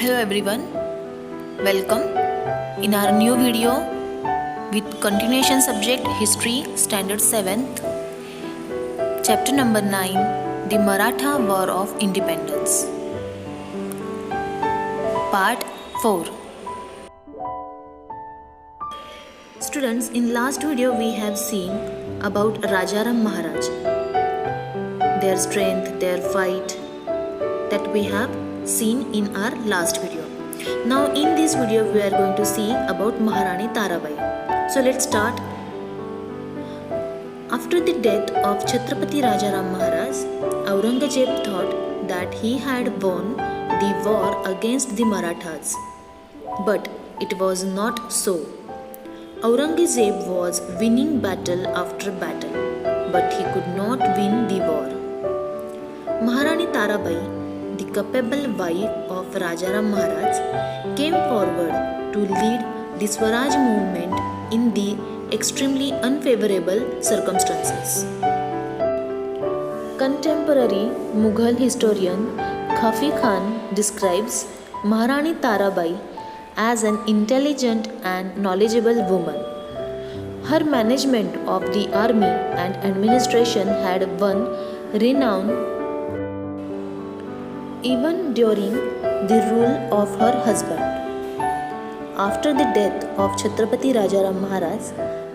Hello everyone, welcome in our new video with continuation subject History Standard 7th, chapter number 9, The Maratha War of Independence, part 4. Students, in last video we have seen about Rajaram Maharaj, their strength, their fight that we have seen in our last video. Now in this video we are going to see about Maharani Tarabai. So let's start. After the death of Chhatrapati Rajaram Maharaj, Aurangzeb thought that he had won the war against the Marathas. But it was not so. Aurangzeb was winning battle after battle, but he could not win the war. Maharani Tarabai, the capable wife of Rajaram Maharaj, came forward to lead the Swaraj movement in the extremely unfavorable circumstances. Contemporary Mughal historian Khafi Khan describes Maharani Tarabai as an intelligent and knowledgeable woman. Her management of the army and administration had won renown even during the rule of her husband. After the death of Chhatrapati Rajaram Maharaj,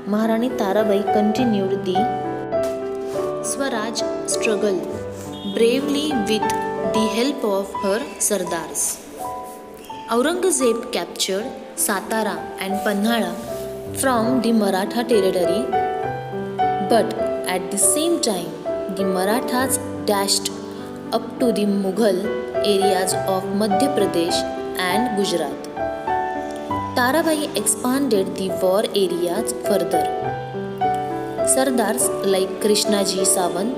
Maharani Tarabai continued the Swaraj struggle bravely with the help of her Sardars. Aurangzeb captured Satara and Panhala from the Maratha territory, but at the same time the Marathas dashed up to the Mughal areas of Madhya Pradesh and Gujarat. Tarabai expanded the war areas further. Sardars like Krishnaji Sawant,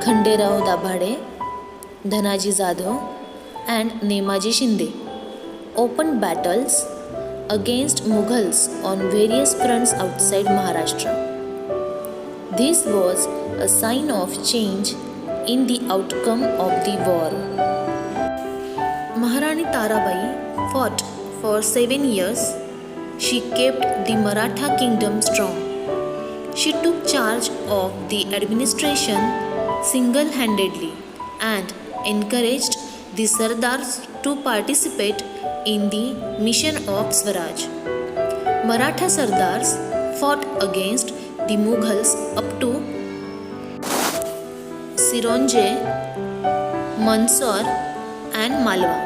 Khanderao Dabhade, Dhanaji Jadhav and Nemaji Shinde opened battles against Mughals on various fronts outside Maharashtra. This was a sign of change in the outcome of the war. Maharani Tarabai fought for 7 years. She kept the Maratha kingdom strong. She took charge of the administration single-handedly and encouraged the Sardars to participate in the mission of Swaraj. Maratha Sardars fought against the Mughals up to Sironje, Mandsaur and Malwa.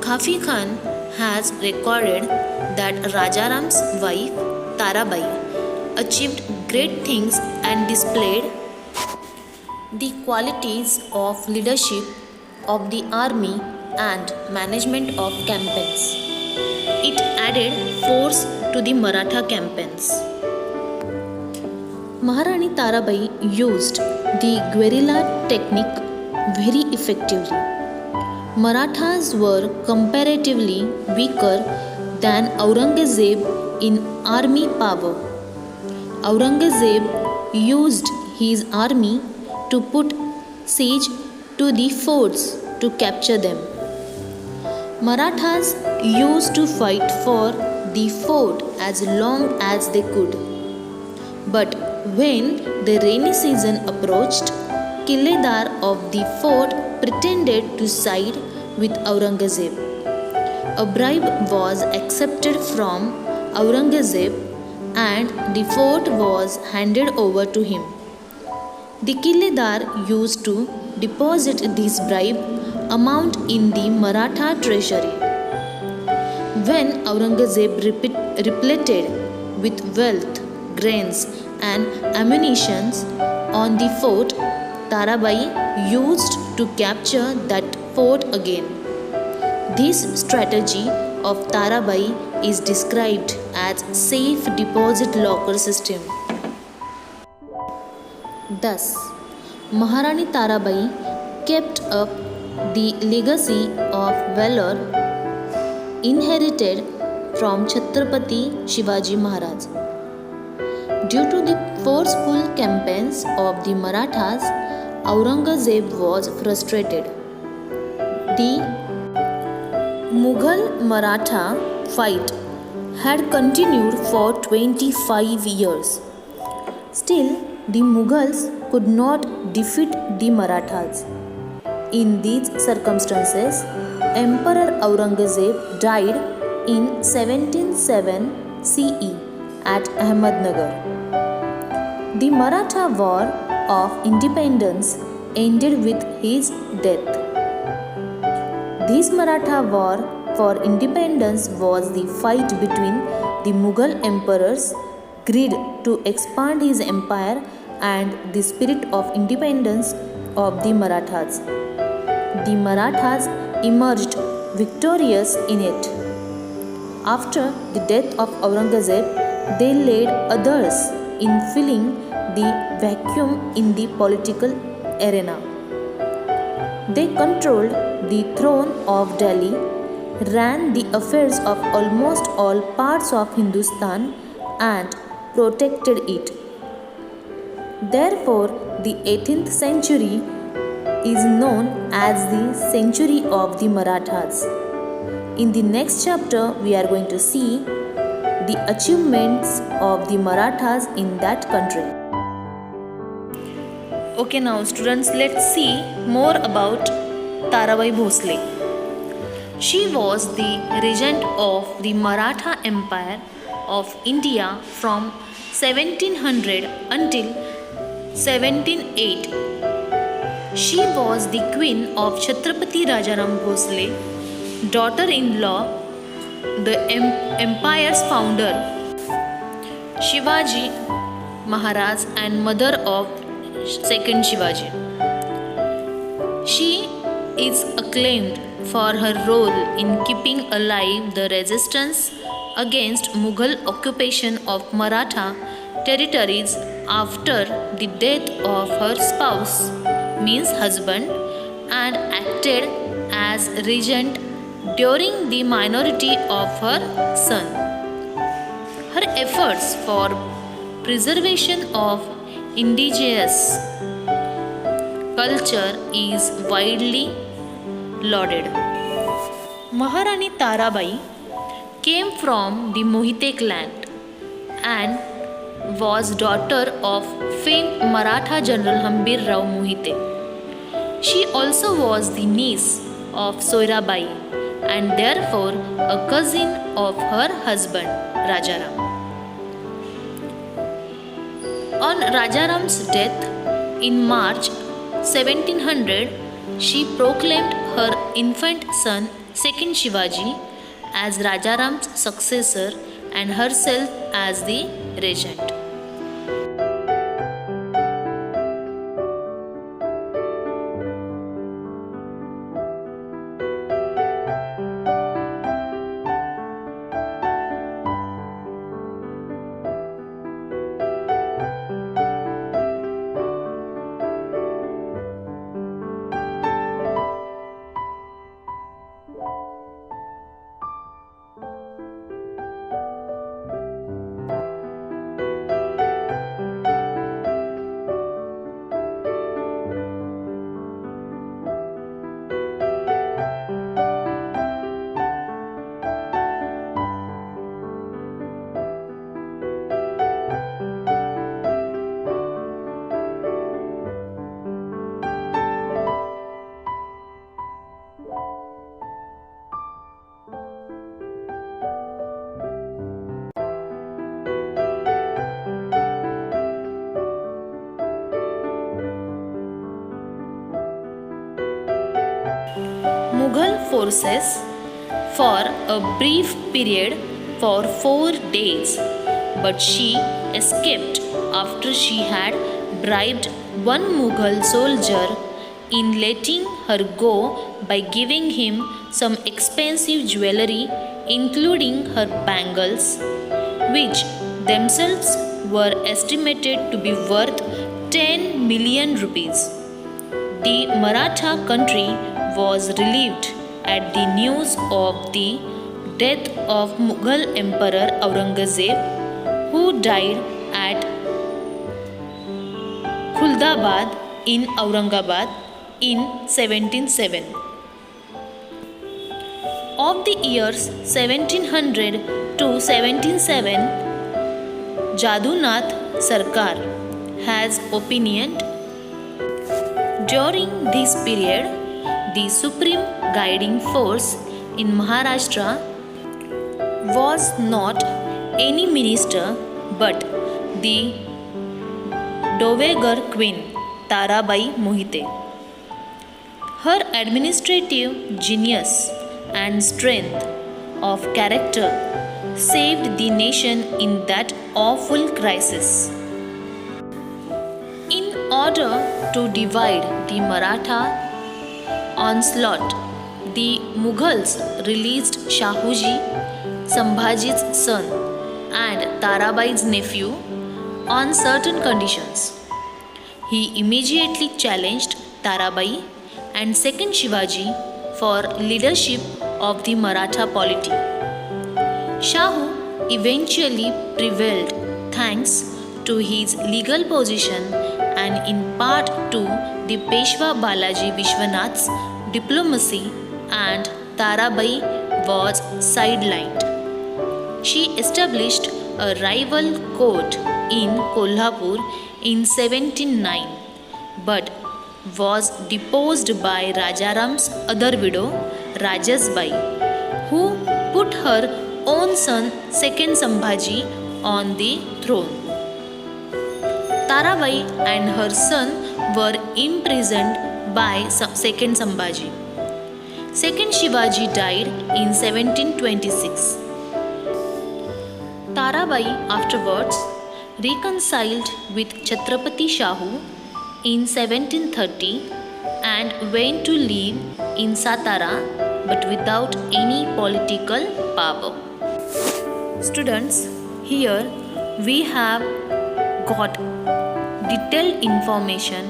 Khafi Khan has recorded that Rajaram's wife Tarabai achieved great things and displayed the qualities of leadership of the army and management of campaigns. It added force to the Maratha campaigns. Maharani Tarabai used the guerrilla technique very effectively. Marathas were comparatively weaker than Aurangzeb in army power. Aurangzeb used his army to put siege to the forts to capture them. Marathas used to fight for the fort as long as they could. But when the rainy season approached, Killedar of the fort pretended to side with Aurangzeb. A bribe was accepted from Aurangzeb and the fort was handed over to him. The Killedar used to deposit this bribe amount in the Maratha treasury. When Aurangzeb repleted with wealth, grains and ammunition on the fort, Tarabai used to capture that fort again. This strategy of Tarabai is described as safe deposit locker system. Thus, Maharani Tarabai kept up the legacy of valor inherited from Chhatrapati Shivaji Maharaj. Due to the forceful campaigns of the Marathas, Aurangzeb was frustrated. The Mughal Maratha fight had continued for 25 years. Still, the Mughals could not defeat the Marathas. In these circumstances, Emperor Aurangzeb died in 1707 CE at Ahmednagar. The Maratha War of Independence ended with his death. This Maratha War for Independence was the fight between the Mughal emperor's greed to expand his empire and the spirit of independence of the Marathas. The Marathas emerged victorious in it. After the death of Aurangzeb, they led others in filling the vacuum in the political arena. They controlled the throne of Delhi, ran the affairs of almost all parts of Hindustan, and protected it. Therefore, the 18th century is known as the century of the Marathas. In the next chapter, we are going to see the achievements of the Marathas in that country. Okay, now students, let's see more about Tarabai Bhosle. She was the regent of the Maratha Empire of India from 1700 until 1708. She was the queen of Chhatrapati Rajaram Bhosle, daughter-in-law the empire's founder Shivaji Maharaj and mother of second Shivaji. She is acclaimed for her role in keeping alive the resistance against Mughal occupation of Maratha territories after the death of her spouse, means husband, and acted as regent during the minority of her son. Her efforts for preservation of indigenous culture is widely lauded. Maharani Tarabai came from the Mohite clan and was daughter of famed Maratha General Hambir Rao Mohite. She also was the niece of Soirabai and therefore a cousin of her husband Rajaram. On Rajaram's death in March 1700, she proclaimed her infant son, second Shivaji, as Rajaram's successor and herself as the regent. Mughal forces for a brief period for 4 days, but she escaped after she had bribed one Mughal soldier in letting her go by giving him some expensive jewelry, including her bangles, which themselves were estimated to be worth 10 million rupees. The Maratha country was relieved at the news of the death of Mughal Emperor Aurangzeb, who died at Khuldabad in Aurangabad in 1707. Of the years 1700 to 1707, Jadunath Sarkar has opinioned. During this period, the supreme guiding force in Maharashtra was not any minister but the Dowager Queen Tarabai Mohite. Her administrative genius and strength of character saved the nation in that awful crisis. In order to divide the Maratha onslaught, the Mughals released Shahuji, Sambhaji's son and Tarabai's nephew, on certain conditions. He immediately challenged Tarabai and second Shivaji for leadership of the Maratha polity. Shahu eventually prevailed thanks to his legal position and in part to the Peshwa Balaji Vishwanath's diplomacy, and Tarabai was sidelined. She established a rival court in Kolhapur in 1709 but was deposed by Rajaram's other widow, Rajasbai, who put her own son, second Sambhaji, on the throne. Tarabai and her son were imprisoned by second Sambhaji. Second Shivaji died in 1726. Tarabai afterwards reconciled with Chhatrapati Shahu in 1730 and went to live in Satara but without any political power. Students, here we have got detailed information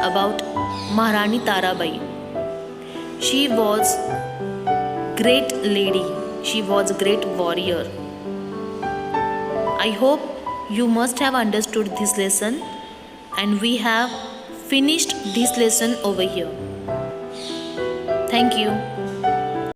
about Maharani Tarabai. She was great lady. She was a great warrior. I hope you must have understood this lesson, and we have finished this lesson over here. Thank you.